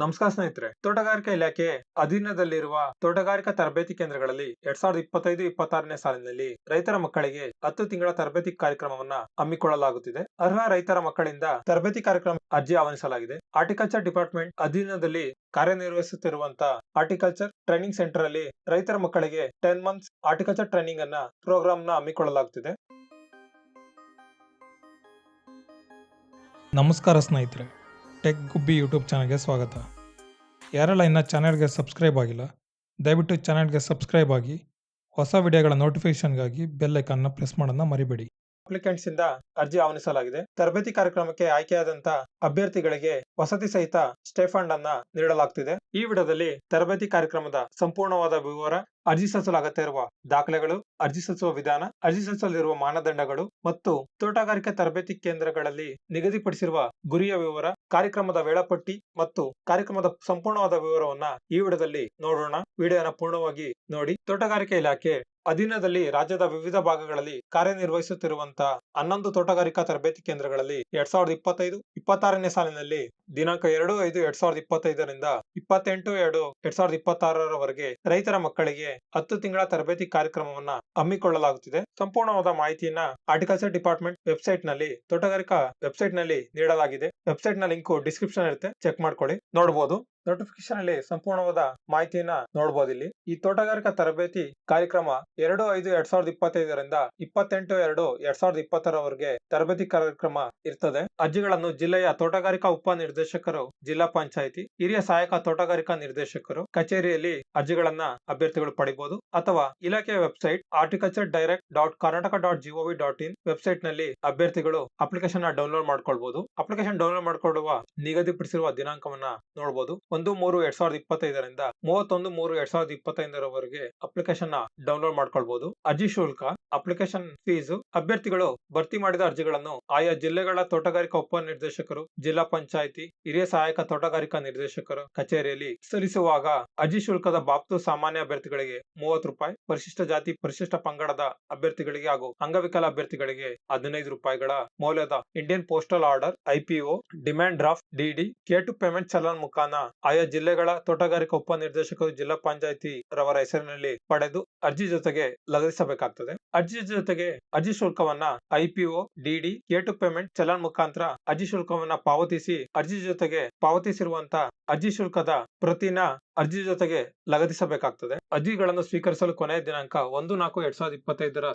ನಮಸ್ಕಾರ ಸ್ನೇಹಿತರೆ. ತೋಟಗಾರಿಕಾ ಇಲಾಖೆ ಅಧೀನದಲ್ಲಿರುವ ತೋಟಗಾರಿಕಾ ತರಬೇತಿ ಕೇಂದ್ರಗಳಲ್ಲಿ 2025-26ನೇ ಸಾಲಿನಲ್ಲಿ ರೈತರ ಮಕ್ಕಳಿಗೆ 10 ತಿಂಗಳ ತರಬೇತಿ ಕಾರ್ಯಕ್ರಮವನ್ನ ಹಮ್ಮಿಕೊಳ್ಳಲಾಗುತ್ತಿದೆ. ಅರ್ಹ ರೈತರ ಮಕ್ಕಳಿಂದ ತರಬೇತಿ ಕಾರ್ಯಕ್ರಮ ಅರ್ಜಿ ಆಹ್ವಾನಿಸಲಾಗಿದೆ. ಹಾರ್ಟಿಕಲ್ಚರ್ ಡಿಪಾರ್ಟ್ಮೆಂಟ್ ಅಧೀನದಲ್ಲಿ ಕಾರ್ಯನಿರ್ವಹಿಸುತ್ತಿರುವಂತಹ ಹಾರ್ಟಿಕಲ್ಚರ್ ಟ್ರೈನಿಂಗ್ ಸೆಂಟರ್ ಅಲ್ಲಿ ರೈತರ ಮಕ್ಕಳಿಗೆ 10 ಮಂತ್ಸ್ ಹಾರ್ಟಿಕಲ್ಚರ್ ಟ್ರೈನಿಂಗ್ ಅನ್ನ ಪ್ರೋಗ್ರಾಮ್ ನ ಹಮ್ಮಿಕೊಳ್ಳಲಾಗುತ್ತಿದೆ. ನಮಸ್ಕಾರ ಸ್ನೇಹಿತರೆ, ಟೆಕ್ ಗುಬ್ಬಿ ಯೂಟ್ಯೂಬ್ ಚಾನಲ್ಗೆ ಸ್ವಾಗತ. ಯಾರೆಲ್ಲ ಇನ್ನು ಚಾನಲ್ಗೆ ಸಬ್ಸ್ಕ್ರೈಬ್ ಆಗಿಲ್ಲ, ದಯವಿಟ್ಟು ಚಾನಲ್ಗೆ ಸಬ್ಸ್ಕ್ರೈಬ್ ಆಗಿ ಹೊಸ ವಿಡಿಯೋಗಳ ನೋಟಿಫಿಕೇಶನ್ಗಾಗಿ ಬೆಲ್ ಐಕಾನ್ನ ಪ್ರೆಸ್ ಮಾಡೋದನ್ನ ಮರಿಬೇಡಿ. ಅಪ್ಲಿಕೆಂಟ್ಸ್ ಇಂದ ಅರ್ಜಿ ಆಹ್ವಾನಿಸಲಾಗಿದೆ. ತರಬೇತಿ ಕಾರ್ಯಕ್ರಮಕ್ಕೆ ಆಯ್ಕೆಯಾದಂತ ಅಭ್ಯರ್ಥಿಗಳಿಗೆ ವಸತಿ ಸಹಿತ ಸ್ಟೇ ಫಂಡ್ ಅನ್ನ ನೀಡಲಾಗುತ್ತಿದೆ. ಈ ವಿಡಿಯೋದಲ್ಲಿ ತರಬೇತಿ ಕಾರ್ಯಕ್ರಮದ ಸಂಪೂರ್ಣವಾದ ವಿವರ, ಅರ್ಜಿ ಸಲ್ಲಿಸಲು ಅಗತ್ಯ ಇರುವ ದಾಖಲೆಗಳು, ಅರ್ಜಿ ಸಲ್ಲಿಸುವ ವಿಧಾನ, ಅರ್ಜಿ ಸಲ್ಲಿಸಲಿರುವ ಮಾನದಂಡಗಳು ಮತ್ತು ತೋಟಗಾರಿಕಾ ತರಬೇತಿ ಕೇಂದ್ರಗಳಲ್ಲಿ ನಿಗದಿಪಡಿಸಿರುವ ಗುರಿಯ ವಿವರ, ಕಾರ್ಯಕ್ರಮದ ವೇಳಾಪಟ್ಟಿ ಮತ್ತು ಕಾರ್ಯಕ್ರಮದ ಸಂಪೂರ್ಣವಾದ ವಿವರವನ್ನ ಈ ವಿಡಿಯೋದಲ್ಲಿ ನೋಡೋಣ. ವಿಡಿಯೋನ ಪೂರ್ಣವಾಗಿ ನೋಡಿ. ತೋಟಗಾರಿಕಾ ಇಲಾಖೆ ಅಧೀನದಲ್ಲಿ ರಾಜ್ಯದ ವಿವಿಧ ಭಾಗಗಳಲ್ಲಿ ಕಾರ್ಯನಿರ್ವಹಿಸುತ್ತಿರುವಂತಹ 11 ತೋಟಗಾರಿಕಾ ತರಬೇತಿ ಕೇಂದ್ರಗಳಲ್ಲಿ 2025-26ನೇ ಸಾಲಿನಲ್ಲಿ ದಿನಾಂಕ 2/5/2025ರಿಂದ 28/2/2026ರವರೆಗೆ ರೈತರ ಮಕ್ಕಳಿಗೆ 10 ತಿಂಗಳ ತರಬೇತಿ ಕಾರ್ಯಕ್ರಮವನ್ನ ಹಮ್ಮಿಕೊಳ್ಳಲಾಗುತ್ತಿದೆ. ಸಂಪೂರ್ಣವಾದ ಮಾಹಿತಿಯನ್ನ ಹಾರ್ಟಿಕಲ್ಚರ್ ಡಿಪಾರ್ಟ್ಮೆಂಟ್ ವೆಬ್ಸೈಟ್ ನಲ್ಲಿ, ತೋಟಗಾರಿಕಾ ವೆಬ್ಸೈಟ್ ನಲ್ಲಿ ನೀಡಲಾಗಿದೆ. ವೆಬ್ಸೈಟ್ ನ ಲಿಂಕ್ ಡಿಸ್ಕ್ರಿಪ್ಷನ್ ಇರುತ್ತೆ, ಚೆಕ್ ಮಾಡ್ಕೊಳ್ಳಿ, ನೋಡಬಹುದು. ನೋಟಿಫಿಕೇಶನ್ ಅಲ್ಲಿ ಸಂಪೂರ್ಣವಾದ ಮಾಹಿತಿಯನ್ನ ನೋಡಬಹುದು. ಇಲ್ಲಿ ಈ ತೋಟಗಾರಿಕಾ ತರಬೇತಿ ಕಾರ್ಯಕ್ರಮ 2/5/2025ರಿಂದ 28/2/2026ರವರೆಗೆ ತರಬೇತಿ ಕಾರ್ಯಕ್ರಮ ಇರ್ತದೆ. ಅರ್ಜಿಗಳನ್ನು ಜಿಲ್ಲೆಯ ತೋಟಗಾರಿಕಾ ಉಪ ನಿರ್ದೇಶಕರು, ಜಿಲ್ಲಾ ಪಂಚಾಯಿತಿ, ಹಿರಿಯ ಸಹಾಯಕ ತೋಟಗಾರಿಕಾ ನಿರ್ದೇಶಕರು ಕಚೇರಿಯಲ್ಲಿ ಅರ್ಜಿಗಳನ್ನ ಅಭ್ಯರ್ಥಿಗಳು ಪಡಿಬಹುದು ಅಥವಾ ಇಲಾಖೆಯ ವೆಬ್ಸೈಟ್ horticulture.direct.karnataka.gov.in ವೆಬ್ಸೈಟ್ ನಲ್ಲಿ ಅಭ್ಯರ್ಥಿಗಳು ಅಪ್ಲಿಕೇಶನ್ ಡೌನ್ಲೋಡ್ ಮಾಡ್ಕೊಳ್ಬಹುದು. ಅಪ್ಲಿಕೇಶನ್ ಡೌನ್ಲೋಡ್ ಮಾಡಿಕೊಳ್ಳುವ ನಿಗದಿಪಡಿಸಿರುವ ದಿನಾಂಕವನ್ನ ನೋಡಬಹುದು. 1/3/2025ರಿಂದ 31/3/2025ರವರೆಗೆ ಅಪ್ಲಿಕೇಶನ್ ಡೌನ್ಲೋಡ್ ಮಾಡ್ಕೊಳ್ಬಹುದು. ಅರ್ಜಿ ಶುಲ್ಕ, ಅಪ್ಲಿಕೇಶನ್ ಫೀಸ್, ಅಭ್ಯರ್ಥಿಗಳು ಭರ್ತಿ ಮಾಡಿದ ಅರ್ಜಿಗಳನ್ನು ಆಯಾ ಜಿಲ್ಲೆಗಳ ತೋಟಗಾರಿಕಾ ಉಪ ನಿರ್ದೇಶಕರು, ಜಿಲ್ಲಾ ಪಂಚಾಯಿತಿ, ಹಿರಿಯ ಸಹಾಯಕ ತೋಟಗಾರಿಕಾ ನಿರ್ದೇಶಕರು ಕಚೇರಿಯಲ್ಲಿ ಸಲ್ಲಿಸುವಾಗ ಅರ್ಜಿ ಶುಲ್ಕದ ಬಾಬ್ತು ಸಾಮಾನ್ಯ ಅಭ್ಯರ್ಥಿಗಳಿಗೆ 30 ರೂಪಾಯಿ, ಪರಿಶಿಷ್ಟ ಜಾತಿ ಪರಿಶಿಷ್ಟ ಪಂಗಡದ ಅಭ್ಯರ್ಥಿಗಳಿಗೆ ಹಾಗೂ ಅಂಗವಿಕಲ ಅಭ್ಯರ್ಥಿಗಳಿಗೆ 15 ರೂಪಾಯಿಗಳ ಮೌಲ್ಯದ Indian postal order, IPO, demand draft, DD, K2 payment challan ಮುಖಾನ ಆಯಾ ಜಿಲ್ಲೆಗಳ ತೋಟಗಾರಿಕಾ ಉಪ ನಿರ್ದೇಶಕರು, ಜಿಲ್ಲಾ ಪಂಚಾಯಿತಿ ರವರ ಹೆಸರಿನಲ್ಲಿ ಪಡೆದು ಅರ್ಜಿ ಜೊತೆಗೆ ಲಗತ್ತಿಸಬೇಕಾಗ್ತದೆ. ಅರ್ಜಿ ಜೊತೆಗೆ ಅರ್ಜಿ ಶುಲ್ಕವನ್ನ IPO, DD, K2 payment challan ಮುಖಾಂತರ ಅರ್ಜಿ ಶುಲ್ಕವನ್ನ ಪಾವತಿಸಿ ಅರ್ಜಿ ಜೊತೆಗೆ ಪಾವತಿಸಿರುವಂತಹ ಅರ್ಜಿ ಶುಲ್ಕದ ಪ್ರತಿನ ಅರ್ಜಿ ಜೊತೆಗೆ ಲಗತ್ತಿಸಬೇಕಾಗ್ತದೆ. ಅರ್ಜಿಗಳನ್ನು ಸ್ವೀಕರಿಸಲು ಕೊನೆಯ ದಿನಾಂಕ 1/4/2025ರ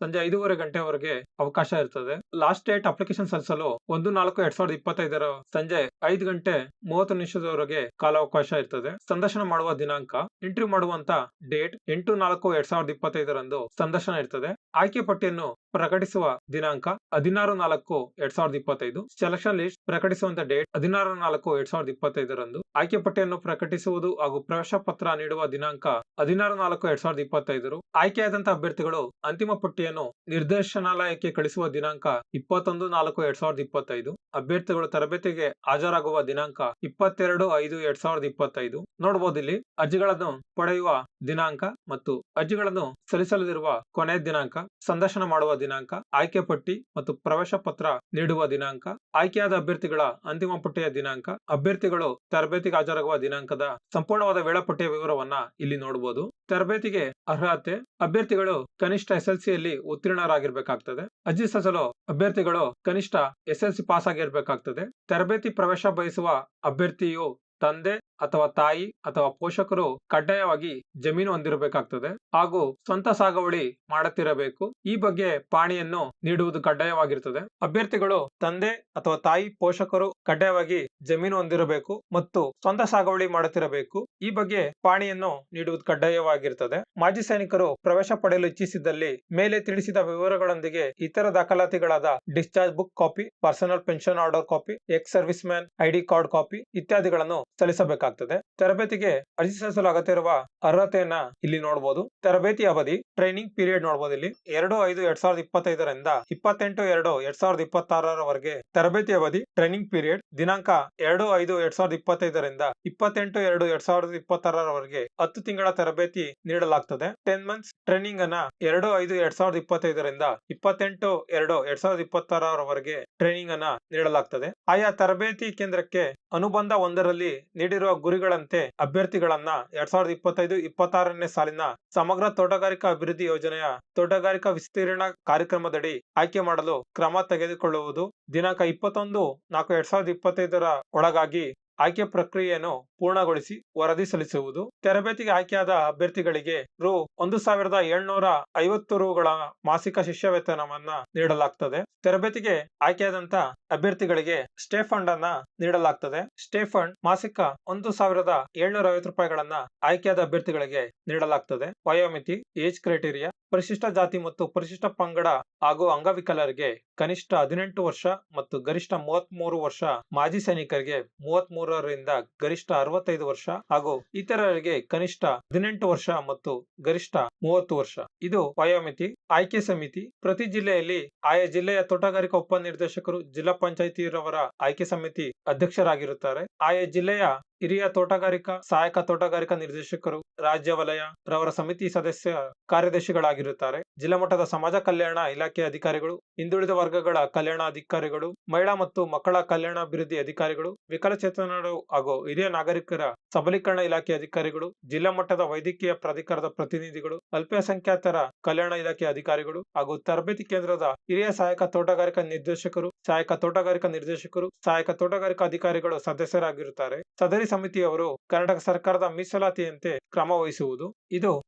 ಸಂಜೆ 5:30 ಗಂಟೆವರೆಗೆ ಅವಕಾಶ ಇರ್ತದೆ. ಲಾಸ್ಟ್ ಡೇಟ್ ಅಪ್ಲಿಕೇಶನ್ ಸಲ್ಲಿಸಲು 1/4/2025ರ ಸಂಜೆ 5:30 ಕಾಲಾವಕಾಶ ಇರ್ತದೆ. ಸಂದರ್ಶನ ಮಾಡುವ ದಿನಾಂಕ, ಇಂಟರ್ವ್ಯೂ ಮಾಡುವಂತ ಡೇಟ್ 8/4/2025ರಂದು ಸಂದರ್ಶನ ಇರ್ತದೆ. ಆಯ್ಕೆ ಪಟ್ಟಿಯನ್ನು ಪ್ರಕಟಿಸುವ ದಿನಾಂಕ 16/4/2025. ಸೆಲೆಕ್ಷನ್ ಲಿಸ್ಟ್ ಪ್ರಕಟಿಸುವಂತ ಡೇಟ್ 16/4/2025ರಂದು. ಆಯ್ಕೆ ಪಟ್ಟಿಯನ್ನು ಪ್ರಕಟಿಸುವುದು ಹಾಗೂ ಪ್ರವೇಶ ಪತ್ರ ನೀಡುವ ದಿನಾಂಕ 16/4/2025. ಆಯ್ಕೆಯಾದಂತಹ ಅಭ್ಯರ್ಥಿಗಳು ಅಂತಿಮ ಪಟ್ಟಿಯನ್ನು ನಿರ್ದೇಶನಾಲಯಕ್ಕೆ ಕಳಿಸುವ ದಿನಾಂಕ 21/4/2025. ಅಭ್ಯರ್ಥಿಗಳು ತರಬೇತಿಗೆ ಹಾಜರಾಗುವ ದಿನಾಂಕ 22/5/2025. ನೋಡಬಹುದು ಇಲ್ಲಿ ಅರ್ಜಿಗಳನ್ನು ಪಡೆಯುವ ದಿನಾಂಕ ಮತ್ತು ಅರ್ಜಿಗಳನ್ನು ಸಲ್ಲಿಸಲಿರುವ ಕೊನೆಯ ದಿನಾಂಕ, ಸಂದರ್ಶನ ಮಾಡುವ ದಿನಾಂಕ, ಆಯ್ಕೆ ಪಟ್ಟಿ ಮತ್ತು ಪ್ರವೇಶ ಪತ್ರ ನೀಡುವ ದಿನಾಂಕ, ಆಯ್ಕೆಯಾದ ಅಭ್ಯರ್ಥಿಗಳ ಅಂತಿಮ ಪಟ್ಟಿಯ ದಿನಾಂಕ, ಅಭ್ಯರ್ಥಿಗಳು ತರಬೇತಿಗೆ ಹಾಜರಾಗುವ ದಿನಾಂಕದ ಸಂಪೂರ್ಣವಾದ ವೇಳಾಪಟ್ಟಿಯ ವಿವರವನ್ನ ಇಲ್ಲಿ ನೋಡಬಹುದು. ತರಬೇತಿಗೆ ಅರ್ಹತೆ: ಅಭ್ಯರ್ಥಿಗಳು ಕನಿಷ್ಠ SSLCಯಲ್ಲಿ ಉತ್ತೀರ್ಣರಾಗಿರ್ಬೇಕಾಗ್ತದೆ. ಅರ್ಜಿ ಸಲ್ಲಿಸಲು ಅಭ್ಯರ್ಥಿಗಳು ಕನಿಷ್ಠ SSLC ಪಾಸ್ ಆಗಿರ್ಬೇಕಾಗ್ತದೆ. ತರಬೇತಿ ಪ್ರವೇಶ ಬಯಸುವ ಅಭ್ಯರ್ಥಿಯು ತಂದೆ ಅಥವಾ ತಾಯಿ ಅಥವಾ ಪೋಷಕರು ಕಡ್ಡಾಯವಾಗಿ ಜಮೀನು ಹೊಂದಿರಬೇಕಾಗ್ತದೆ ಹಾಗೂ ಸ್ವಂತ ಸಾಗುವಳಿ ಮಾಡುತ್ತಿರಬೇಕು. ಈ ಬಗ್ಗೆ ಪಾಣಿಯನ್ನು ನೀಡುವುದು ಕಡ್ಡಾಯವಾಗಿರ್ತದೆ. ಅಭ್ಯರ್ಥಿಗಳು ತಂದೆ ಅಥವಾ ತಾಯಿ ಪೋಷಕರು ಕಡ್ಡಾಯವಾಗಿ ಜಮೀನು ಹೊಂದಿರಬೇಕು ಮತ್ತು ಸ್ವಂತ ಸಾಗುವಳಿ ಮಾಡುತ್ತಿರಬೇಕು. ಈ ಬಗ್ಗೆ ಪಾಣಿಯನ್ನು ನೀಡುವುದು ಕಡ್ಡಾಯವಾಗಿರ್ತದೆ. ಮಾಜಿ ಸೈನಿಕರು ಪ್ರವೇಶ ಪಡೆಯಲು ಇಚ್ಛಿಸಿದ್ದಲ್ಲಿ ಮೇಲೆ ತಿಳಿಸಿದ ವಿವರಗಳೊಂದಿಗೆ ಇತರ ದಾಖಲಾತಿಗಳಾದ discharge book copy, personal pension order copy, ex service man ID card copy ಇತ್ಯಾದಿಗಳನ್ನು ಸಲ್ಲಿಸಬೇಕಾಗ್ತದೆ. ನೀಡಬೇಕಾಗ್ತದೆ. ತರಬೇತಿಗೆ ಅರ್ಜಿ ಸಲ್ಲಿಸಲು ಅಗತ್ಯವಿರುವ ಅರ್ಹತೆಯನ್ನ ಇಲ್ಲಿ ನೋಡಬಹುದು. ತರಬೇತಿ ಅವಧಿ ಟ್ರೈನಿಂಗ್ ಪೀರಿಯಡ್ ನೋಡಬಹುದು. ಇಲ್ಲಿ 2/5/2025 28/2/2026 ತರಬೇತಿ ಅವಧಿ ಟ್ರೈನಿಂಗ್ ಪೀರಿಯಡ್. ದಿನಾಂಕ 2/5/2025 28/2/2026 10 ತಿಂಗಳ ತರಬೇತಿ ನೀಡಲಾಗ್ತದೆ. 10 months ಟ್ರೈನಿಂಗ್ ಅನ್ನ 2/5/2025 28/2/2026 ಟ್ರೈನಿಂಗ್ ಅನ್ನ ನೀಡಲಾಗ್ತದೆ. ಆಯಾ ತರಬೇತಿ ಕೇಂದ್ರಕ್ಕೆ ಅನುಬಂಧ 1ರಲ್ಲಿ ನೀಡಿರುವ ಗುರಿಗಳಂತೆ ಅಭ್ಯರ್ಥಿಗಳನ್ನ 2025-26ನೇ ಸಾಲಿನ ಸಮಗ್ರ ತೋಟಗಾರಿಕಾ ಅಭಿವೃದ್ಧಿ ಯೋಜನೆಯ ತೋಟಗಾರಿಕಾ ವಿಸ್ತೀರ್ಣ ಕಾರ್ಯಕ್ರಮದಡಿ ಆಯ್ಕೆ ಮಾಡಲು ಕ್ರಮ ತೆಗೆದುಕೊಳ್ಳುವುದು. ದಿನಾಂಕ 21/4/2025 ಒಳಗಾಗಿ ಆಯ್ಕೆ ಪ್ರಕ್ರಿಯೆಯನ್ನು ಪೂರ್ಣಗೊಳಿಸಿ ವರದಿ ಸಲ್ಲಿಸುವುದು. ತರಬೇತಿಗೆ ಆಯ್ಕೆಯಾದ ಅಭ್ಯರ್ಥಿಗಳಿಗೆ ರು 1,750 ಮಾಸಿಕ ಶಿಷ್ಯ ವೇತನವನ್ನ ನೀಡಲಾಗ್ತದೆ. ತರಬೇತಿಗೆ ಆಯ್ಕೆಯಾದಂತ ಅಭ್ಯರ್ಥಿಗಳಿಗೆ ಸ್ಟೇ ಫಂಡ್ ಅನ್ನ ನೀಡಲಾಗ್ತದೆ. ಸ್ಟೇ ಫಂಡ್ ಮಾಸಿಕ 1,750 ರೂಪಾಯಿಗಳನ್ನ ಆಯ್ಕೆಯಾದ ಅಭ್ಯರ್ಥಿಗಳಿಗೆ ನೀಡಲಾಗ್ತದೆ. ವಯೋಮಿತಿ ಏಜ್ ಕ್ರೈಟೀರಿಯಾ ಪರಿಶಿಷ್ಟ ಜಾತಿ ಮತ್ತು ಪರಿಶಿಷ್ಟ ಪಂಗಡ ಹಾಗೂ ಅಂಗವಿಕಲರಿಗೆ ಕನಿಷ್ಠ 18 ವರ್ಷ ಮತ್ತು ಗರಿಷ್ಠ 33 ವರ್ಷ, ಮಾಜಿ ಸೈನಿಕರಿಗೆ 33ರಿಂದ ಗರಿಷ್ಠ 65 ವರ್ಷ ಹಾಗೂ ಇತರರಿಗೆ ಕನಿಷ್ಠ 18 ವರ್ಷ ಮತ್ತು ಗರಿಷ್ಠ 30 ವರ್ಷ. ಇದು ವಯೋಮಿತಿ. ಆಯ್ಕೆ ಸಮಿತಿ ಪ್ರತಿ ಜಿಲ್ಲೆಯಲ್ಲಿ ಆಯಾ ಜಿಲ್ಲೆಯ ತೋಟಗಾರಿಕಾ ಉಪನಿರ್ದೇಶಕರು ಜಿಲ್ಲಾ ಪಂಚಾಯಿತಿರವರ ಆಯ್ಕೆ ಸಮಿತಿ ಅಧ್ಯಕ್ಷರಾಗಿರುತ್ತಾರೆ. ಆಯಾ ಜಿಲ್ಲೆಯ ಹಿರಿಯ ತೋಟಗಾರಿಕಾ ಸಹಾಯಕ ತೋಟಗಾರಿಕಾ ನಿರ್ದೇಶಕರು ರಾಜ್ಯ ವಲಯ ರವರ ಸಮಿತಿ ಸದಸ್ಯ ಕಾರ್ಯದರ್ಶಿಗಳಾಗಿರುತ್ತಾರೆ. ಜಿಲ್ಲಾ ಮಟ್ಟದ ಸಮಾಜ ಕಲ್ಯಾಣ ಇಲಾಖೆ ಅಧಿಕಾರಿಗಳು, ಹಿಂದುಳಿದ ವರ್ಗಗಳ ಕಲ್ಯಾಣ ಅಧಿಕಾರಿಗಳು, ಮಹಿಳಾ ಮತ್ತು ಮಕ್ಕಳ ಕಲ್ಯಾಣಾಭಿವೃದ್ಧಿ ಅಧಿಕಾರಿಗಳು, ವಿಕಲಚೇತನರು ಹಾಗೂ ಹಿರಿಯ ನಾಗರಿಕರ ಸಬಲೀಕರಣ ಇಲಾಖೆ ಅಧಿಕಾರಿಗಳು, ಜಿಲ್ಲಾ ಮಟ್ಟದ ವೈದ್ಯಕೀಯ ಪ್ರಾಧಿಕಾರದ ಪ್ರತಿನಿಧಿಗಳು, ಅಲ್ಪಸಂಖ್ಯಾತರ ಕಲ್ಯಾಣ ಇಲಾಖೆ ಅಧಿಕಾರಿಗಳು ಹಾಗೂ ತರಬೇತಿ ಕೇಂದ್ರದ ಹಿರಿಯ ಸಹಾಯಕ ತೋಟಗಾರಿಕಾ ನಿರ್ದೇಶಕರು, ಸಹಾಯಕ ತೋಟಗಾರಿಕಾ ನಿರ್ದೇಶಕರು, ಸಹಾಯಕ ತೋಟಗಾರಿಕಾ ಅಧಿಕಾರಿಗಳು ಸದಸ್ಯರಾಗಿರುತ್ತಾರೆ. ಸದರಿ ಸಮಿತಿಯವರು ಕರ್ನಾಟಕ ಸರ್ಕಾರದ ಮೀಸಲಾತಿಯಂತೆ ಕ್ರಮ ವಹಿಸುವುದು. ಇದು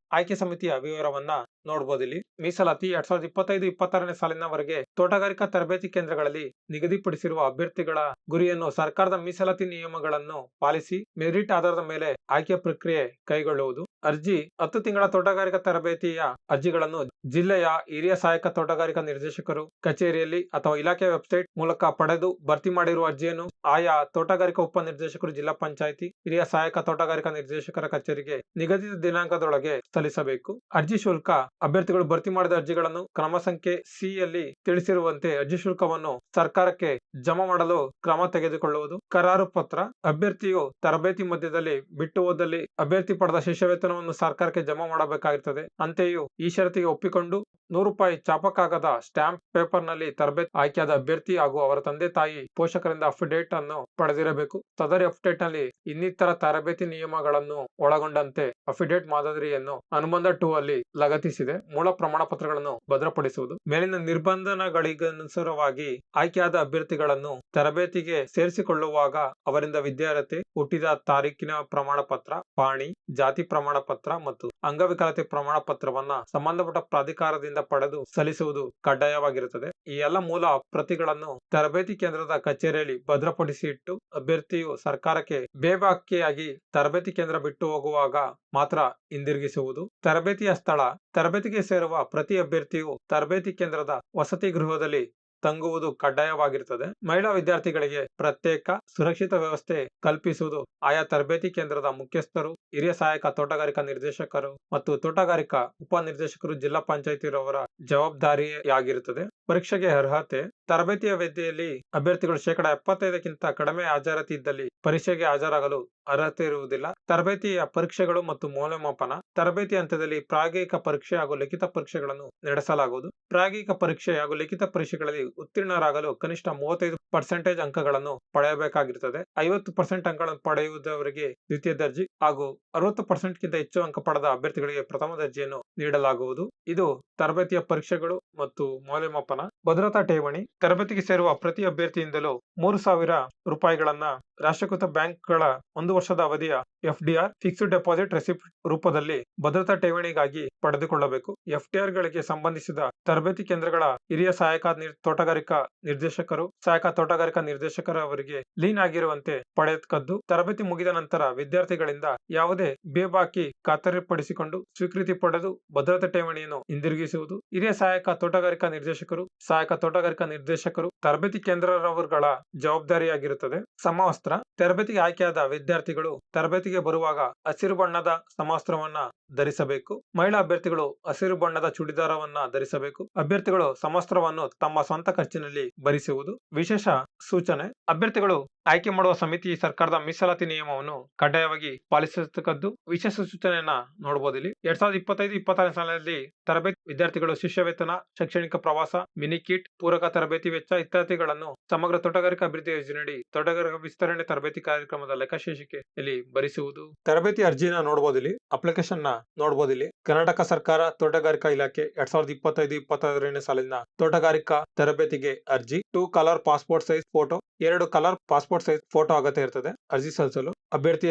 ಆಯ್ಕೆ ಸಮಿತಿಯ ವಿವರವನ್ನ ನೋಡಬಹುದು. ಇಲ್ಲಿ ಮೀಸಲಾತಿ 2025-26ನೇ ಸಾಲಿನವರೆಗೆ ತೋಟಗಾರಿಕಾ ತರಬೇತಿ ಕೇಂದ್ರಗಳಲ್ಲಿ ನಿಗದಿಪಡಿಸಿರುವ ಅಭ್ಯರ್ಥಿಗಳ ಗುರಿಯನ್ನು ಸರ್ಕಾರದ ಮೀಸಲಾತಿ ನಿಯಮಗಳನ್ನು ಪಾಲಿಸಿ ಮೆರಿಟ್ ಆಧಾರದ ಮೇಲೆ ಆಯ್ಕೆ ಪ್ರಕ್ರಿಯೆ ಕೈಗೊಳ್ಳುವುದು. ಅರ್ಜಿ 10 ತಿಂಗಳ ತೋಟಗಾರಿಕಾ ತರಬೇತಿಯ ಅರ್ಜಿಗಳನ್ನು ಜಿಲ್ಲೆಯ ಹಿರಿಯ ಸಹಾಯಕ ತೋಟಗಾರಿಕಾ ನಿರ್ದೇಶಕರು ಕಚೇರಿಯಲ್ಲಿ ಅಥವಾ ಇಲಾಖೆ ವೆಬ್ಸೈಟ್ ಮೂಲಕ ಪಡೆದು ಭರ್ತಿ ಮಾಡಿರುವ ಅರ್ಜಿಯನ್ನು ಆಯಾ ತೋಟಗಾರಿಕಾ ಉಪನಿರ್ದೇಶಕರು ಜಿಲ್ಲಾ ಪಂಚಾಯಿತಿ ಹಿರಿಯ ಸಹಾಯಕ ತೋಟಗಾರಿಕಾ ನಿರ್ದೇಶಕರ ಕಚೇರಿಗೆ ನಿಗದಿತ ದಿನಾಂಕದೊಳಗೆ ಸಲ್ಲಿಸಬೇಕು. ಅರ್ಜಿ ಶುಲ್ಕ ಅಭ್ಯರ್ಥಿಗಳು ಭರ್ತಿ ಮಾಡಿದ ಅರ್ಜಿಗಳನ್ನು ಕ್ರಮ ಸಂಖ್ಯೆ ಸಿ ಯಲ್ಲಿ ತಿಳಿಸಿರುವಂತೆ ಅರ್ಜಿ ಶುಲ್ಕವನ್ನು ಸರ್ಕಾರಕ್ಕೆ ಜಮಾ ಮಾಡಲು ಕ್ರಮ ತೆಗೆದುಕೊಳ್ಳುವುದು. ಕರಾರು ಪತ್ರ ಅಭ್ಯರ್ಥಿಯು ತರಬೇತಿ ಮಧ್ಯದಲ್ಲಿ ಬಿಟ್ಟು ಹೋದಲ್ಲಿ ಅಭ್ಯರ್ಥಿ ಪಡೆದ ಶಿಷ್ಯ ವೇತನವನ್ನು ಸರ್ಕಾರಕ್ಕೆ ಜಮಾ ಮಾಡಬೇಕಾಗಿರುತ್ತದೆ. ಅಂತೆಯೂ ಈ ಷರತ್ತಿಗೆ ಒಪ್ಪಿಕೊಂಡು 100 ರೂಪಾಯಿ ಚಾಪಕಾಗದ ಸ್ಟಾಂಪ್ ಪೇಪರ್ ನಲ್ಲಿ ತರಬೇತಿ ಆಯ್ಕೆಯಾದ ಅಭ್ಯರ್ಥಿ ಹಾಗೂ ಅವರ ತಂದೆ ತಾಯಿ ಪೋಷಕರಿಂದ ಅಫಿಡೇಟ್ ಅನ್ನು ಪಡೆದಿರಬೇಕು. ಸದರಿ ಅಫಿಡೇಟ್ ನಲ್ಲಿ ಇನ್ನಿತರ ತರಬೇತಿ ನಿಯಮಗಳನ್ನು ಒಳಗೊಂಡಂತೆ ಅಫಿಡೇಟ್ ಮಾದರಿಯನ್ನು ಅನುಬಂಧ 2 ಅಲ್ಲಿ ಲಗತ್ತಿಸಿದೆ. ಮೂಲ ಪ್ರಮಾಣ ಪತ್ರಗಳನ್ನು ಭದ್ರಪಡಿಸುವುದು. ಮೇಲಿನ ನಿರ್ಬಂಧಗಳಿಗನುಸಾರವಾಗಿ ಆಯ್ಕೆಯಾದ ಅಭ್ಯರ್ಥಿಗಳನ್ನು ತರಬೇತಿಗೆ ಸೇರಿಸಿಕೊಳ್ಳುವಾಗ ಅವರಿಂದ ವಿದ್ಯಾರ್ಹತೆ, ಹುಟ್ಟಿದ ತಾರೀಕಿನ ಪ್ರಮಾಣ ಪತ್ರ, ಪಾಣಿ, ಜಾತಿ ಪ್ರಮಾಣ ಪತ್ರ ಮತ್ತು ಅಂಗವಿಕಲತೆ ಪ್ರಮಾಣ ಪತ್ರವನ್ನ ಸಂಬಂಧಪಟ್ಟ ಪ್ರಾಧಿಕಾರದಿಂದ ಪಡೆದು ಸಲ್ಲಿಸುವುದು ಕಡ್ಡಾಯವಾಗಿರುತ್ತದೆ. ಈ ಎಲ್ಲ ಮೂಲ ಪ್ರತಿಗಳನ್ನು ತರಬೇತಿ ಕೇಂದ್ರದ ಕಚೇರಿಯಲ್ಲಿ ಭದ್ರಪಡಿಸಿ ಇಟ್ಟು ಅಭ್ಯರ್ಥಿಯು ಸರ್ಕಾರಕ್ಕೆ ಬೇಬಾಕಿಯಾಗಿ ತರಬೇತಿ ಕೇಂದ್ರ ಬಿಟ್ಟು ಹೋಗುವಾಗ ಮಾತ್ರ ಹಿಂದಿರುಗಿಸುವುದು. ತರಬೇತಿಯ ಸ್ಥಳ ತರಬೇತಿಗೆ ಸೇರುವ ಪ್ರತಿ ಅಭ್ಯರ್ಥಿಯು ತರಬೇತಿ ಕೇಂದ್ರದ ವಸತಿ ಗೃಹದಲ್ಲಿ ತಂಗುವುದು ಕಡ್ಡಾಯವಾಗಿರುತ್ತದೆ. ಮಹಿಳಾ ವಿದ್ಯಾರ್ಥಿಗಳಿಗೆ ಪ್ರತ್ಯೇಕ ಸುರಕ್ಷಿತ ವ್ಯವಸ್ಥೆ ಕಲ್ಪಿಸುವುದು ಆಯಾ ತರಬೇತಿ ಕೇಂದ್ರದ ಮುಖ್ಯಸ್ಥರು, ಹಿರಿಯ ಸಹಾಯಕ ತೋಟಗಾರಿಕಾ ನಿರ್ದೇಶಕರು ಮತ್ತು ತೋಟಗಾರಿಕಾ ಉಪನಿರ್ದೇಶಕರು ಜಿಲ್ಲಾ ಪಂಚಾಯಿತಿರವರ ಜವಾಬ್ದಾರಿಯಾಗಿರುತ್ತದೆ. ಪರೀಕ್ಷೆಗೆ ಅರ್ಹತೆ ತರಬೇತಿಯ ವೇದಿಕೆಯಲ್ಲಿ ಅಭ್ಯರ್ಥಿಗಳು 75%ಕ್ಕಿಂತ ಕಡಿಮೆ ಹಾಜರಾತಿ ಇದ್ದಲ್ಲಿ ಪರೀಕ್ಷೆಗೆ ಹಾಜರಾಗಲು ಅರ್ಹತೆ ಇರುವುದಿಲ್ಲ. ತರಬೇತಿಯ ಪರೀಕ್ಷೆಗಳು ಮತ್ತು ಮೌಲ್ಯಮಾಪನ ತರಬೇತಿ ಹಂತದಲ್ಲಿ ಪ್ರಾಯೋಗಿಕ ಪರೀಕ್ಷೆ ಹಾಗೂ ಲಿಖಿತ ಪರೀಕ್ಷೆಗಳನ್ನು ನಡೆಸಲಾಗುವುದು. ಪ್ರಾಯೋಗಿಕ ಪರೀಕ್ಷೆ ಹಾಗೂ ಲಿಖಿತ ಪರೀಕ್ಷೆಗಳಲ್ಲಿ ಉತ್ತೀರ್ಣರಾಗಲು ಕನಿಷ್ಠ 35% ಅಂಕಗಳನ್ನು ಪಡೆಯಬೇಕಾಗಿರುತ್ತದೆ. 50% ಅಂಕಗಳನ್ನು ಪಡೆಯುವುದವರಿಗೆ ದ್ವಿತೀಯ ದರ್ಜೆ ಹಾಗೂ 60%ಕ್ಕಿಂತ ಹೆಚ್ಚು ಅಂಕ ಪಡೆದ ಅಭ್ಯರ್ಥಿಗಳಿಗೆ ಪ್ರಥಮ ದರ್ಜೆಯನ್ನು ನೀಡಲಾಗುವುದು. ಇದು ತರಬೇತಿಯ ಪರೀಕ್ಷೆಗಳು ಮತ್ತು ಮೌಲ್ಯಮಾಪನ. ಭದ್ರತಾ ಠೇವಣಿ ತರಬೇತಿಗೆ ಸೇರುವ ಪ್ರತಿ ಅಭ್ಯರ್ಥಿಯಿಂದಲೂ 3,000 ರೂಪಾಯಿಗಳನ್ನ ರಾಷ್ಟ್ರೀಕೃತ ಬ್ಯಾಂಕ್ಗಳ 1 ವರ್ಷದ ಅವಧಿಯ FDR ಫಿಕ್ಸ್ಡ್ ಡೆಪಾಸಿಟ್ ರೆಸಿಪ್ಟ್ ರೂಪದಲ್ಲಿ ಭದ್ರತಾ ಠೇವಣಿಗಾಗಿ ಪಡೆದುಕೊಳ್ಳಬೇಕು. FDR ಗಳಿಗೆ ಸಂಬಂಧಿಸಿದ ತರಬೇತಿ ಕೇಂದ್ರಗಳ ಹಿರಿಯ ಸಹಾಯಕ ತೋಟಗಾರಿಕಾ ನಿರ್ದೇಶಕರು, ಸಹಾಯಕ ತೋಟಗಾರಿಕಾ ನಿರ್ದೇಶಕರವರಿಗೆ ಲೀನ್ ಆಗಿರುವಂತೆ ಪಡೆದುಕದ್ದು. ತರಬೇತಿ ಮುಗಿದ ನಂತರ ವಿದ್ಯಾರ್ಥಿಗಳಿಂದ ಯಾವುದೇ ಬೇಬಾಕಿ ಖಾತರಿಪಡಿಸಿಕೊಂಡು ಸ್ವೀಕೃತಿ ಪಡೆದು ಭದ್ರತಾ ಠೇವಣಿಯನ್ನು ಹಿಂದಿರುಗಿಸುವುದು. ಹಿರಿಯ ಸಹಾಯಕ ತೋಟಗಾರಿಕಾ ನಿರ್ದೇಶಕರು, ಸಹಾಯಕ ತೋಟಗಾರಿಕಾ ನಿರ್ದೇಶಕರು ತರಬೇತಿ ಕೇಂದ್ರರವರುಗಳ ಜವಾಬ್ದಾರಿಯಾಗಿರುತ್ತದೆ. ಸಮವಸ್ತ್ರ ಸಮವಸ್ತ್ರ. ತರಬೇತಿಗೆ ಆಯ್ಕೆಯಾದ ವಿದ್ಯಾರ್ಥಿಗಳು ತರಬೇತಿಗೆ ಬರುವಾಗ ಹಸಿರು ಬಣ್ಣದ ಸಮವಸ್ತ್ರವನ್ನ ಧರಿಸಬೇಕು. ಮಹಿಳಾ ಅಭ್ಯರ್ಥಿಗಳು ಹಸಿರು ಬಣ್ಣದ ಚೂಡಿದಾರವನ್ನ ಧರಿಸಬೇಕು. ಅಭ್ಯರ್ಥಿಗಳು ಸಮವಸ್ತ್ರವನ್ನು ತಮ್ಮ ಸ್ವಂತ ಖರ್ಚಿನಲ್ಲಿ ಭರಿಸುವುದು. ವಿಶೇಷ ಸೂಚನೆ: ಅಭ್ಯರ್ಥಿಗಳು ಆಯ್ಕೆ ಮಾಡುವ ಸಮಿತಿ ಸರ್ಕಾರದ ಮೀಸಲಾತಿ ನಿಯಮವನ್ನು ಕಡ್ಡಾಯವಾಗಿ ಪಾಲಿಸತಕ್ಕದ್ದು. ವಿಶೇಷ ಸೂಚನೆಯನ್ನ ನೋಡಬಹುದು ಇಲ್ಲಿ. 2025-26 ಸಾಲಿನಲ್ಲಿ ತರಬೇತಿ ವಿದ್ಯಾರ್ಥಿಗಳು ಶಿಷ್ಯ ವೇತನ, ಶೈಕ್ಷಣಿಕ ಪ್ರವಾಸ, ಮಿನಿ ಕಿಟ್, ಪೂರಕ ತರಬೇತಿ ವೆಚ್ಚ ಇತ್ಯಾದಿಗಳನ್ನು ಸಮಗ್ರ ತೋಟಗಾರಿಕಾ ಅಭಿವೃದ್ಧಿ ಯೋಜನೆಯಡಿ ತೋಟಗಾರಿಕಾ ವಿಸ್ತರಣೆ ತರಬೇತಿ ಕಾರ್ಯಕ್ರಮದ ಲೆಕ್ಕಶೇಷಿಕೆಯಲ್ಲಿ ಭರಿಸುವುದು. ತರಬೇತಿ ಅರ್ಜಿನ ನೋಡಬಹುದು ಇಲ್ಲಿ. ಅಪ್ಲಿಕೇಶನ್ ನ ನೋಡಬಹುದು ಇಲ್ಲಿ. ಕರ್ನಾಟಕ ಸರ್ಕಾರ ತೋಟಗಾರಿಕಾ ಇಲಾಖೆ 2025-26 ಸಾಲಿನ ತೋಟಗಾರಿಕಾ ತರಬೇತಿಗೆ ಅರ್ಜಿ. 2 colour passport size photo, 2 colour passport size photo ಅಗತ್ಯ ಇರ್ತದೆ ಅರ್ಜಿ ಸಲ್ಲಿಸಲು. ಅಭ್ಯರ್ಥಿ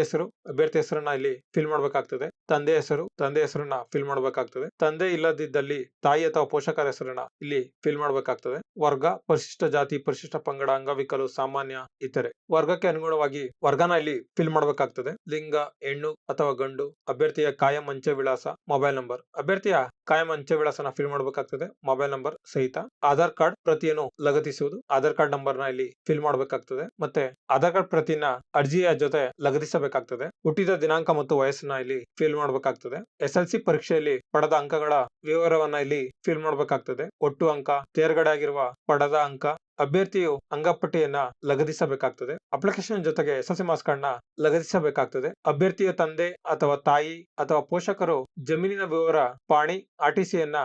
ಹೆಸರನ್ನ ಇಲ್ಲಿ ಫಿಲ್ ಮಾಡಬೇಕಾಗ್ತದೆ. ತಂದೆ ಹೆಸರನ್ನ ಫಿಲ್ ಮಾಡಬೇಕಾಗ್ತದೆ. ತಂದೆ ಇಲ್ಲದಿದ್ದಲ್ಲಿ ತಾಯಿ ಅಥವಾ ಪೋಷಕರ ಹೆಸರನ್ನ ಇಲ್ಲಿ ಫಿಲ್ ಮಾಡಬೇಕಾಗ್ತದೆ. ವರ್ಗ: ಪರಿಶಿಷ್ಟ ಜಾತಿ, ಪರಿಶಿಷ್ಟ ಪಂಗಡ, ಅಂಗವಿಕಲು, ಸಾಮಾನ್ಯ, ಇತರೆ. ವರ್ಗಕ್ಕೆ ಅನುಗುಣವಾಗಿ ವರ್ಗನ ಇಲ್ಲಿ ಫಿಲ್ ಮಾಡಬೇಕಾಗ್ತದೆ. ಲಿಂಗ: ಹೆಣ್ಣು ಅಥವಾ ಗಂಡು. ಅಭ್ಯರ್ಥಿಯ ಕಾಯಂ ಅಂಚೆ ವಿಳಾಸ, ಮೊಬೈಲ್ ನಂಬರ್. ಅಭ್ಯರ್ಥಿಯ ಕಾಯಂ ಅಂಚೆ ವಿಳಾಸನ ಫಿಲ್ ಮಾಡಬೇಕಾಗ್ತದೆ, ಮೊಬೈಲ್ ನಂಬರ್ ಸಹಿತ. ಆಧಾರ್ ಕಾರ್ಡ್ ಪ್ರತಿಯನ್ನು ಲಗತ್ತಿಸುವುದು. ಆಧಾರ್ ಕಾರ್ಡ್ ನಂಬರ್ನ ಇಲ್ಲಿ ಫಿಲ್ ಮಾಡಬೇಕಾಗ್ತದೆ. ಮತ್ತೆ ಆಧಾರ್ ಕಾರ್ಡ್ ಪ್ರತಿನ ಅರ್ಜಿಯ ಜೊತೆ ಲಗತ್ತಿಸಬೇಕಾಗ್ತದೆ. ಹುಟ್ಟಿದ ದಿನಾಂಕ ಮತ್ತು ವಯಸ್ಸನ್ನ ಇಲ್ಲಿ ಫಿಲ್ ಮಾಡಬೇಕಾಗ್ತದೆ. SLC ಪರೀಕ್ಷೆಯಲ್ಲಿ ಪಡೆದ ಅಂಕಗಳ ವಿವರವನ್ನ ಇಲ್ಲಿ ಫಿಲ್ ಮಾಡಬೇಕಾಗ್ತದೆ. ಒಟ್ಟು ಅಂಕ, ತೇರ್ಗಡೆ ಆಗಿರುವ ಪಡೆದ ಅಂಕ. ಅಭ್ಯರ್ಥಿಯು ಅಂಗಪಟ್ಟಿಯನ್ನ ಲಗತ್ತಿಸಬೇಕಾಗ್ತದೆ. ಅಪ್ಲಿಕೇಶನ್ ಜೊತೆಗೆ SLC ಮಾರ್ಕ್ಸ್ ಕಾರ್ಡ್ ನ ಲಗತ್ತಿಸಬೇಕಾಗ್ತದೆ. ಅಭ್ಯರ್ಥಿಯ ತಂದೆ ಅಥವಾ ತಾಯಿ ಅಥವಾ ಪೋಷಕರು ಜಮೀನಿನ ವಿವರ, ಪಾಣಿ, RTCಯನ್ನ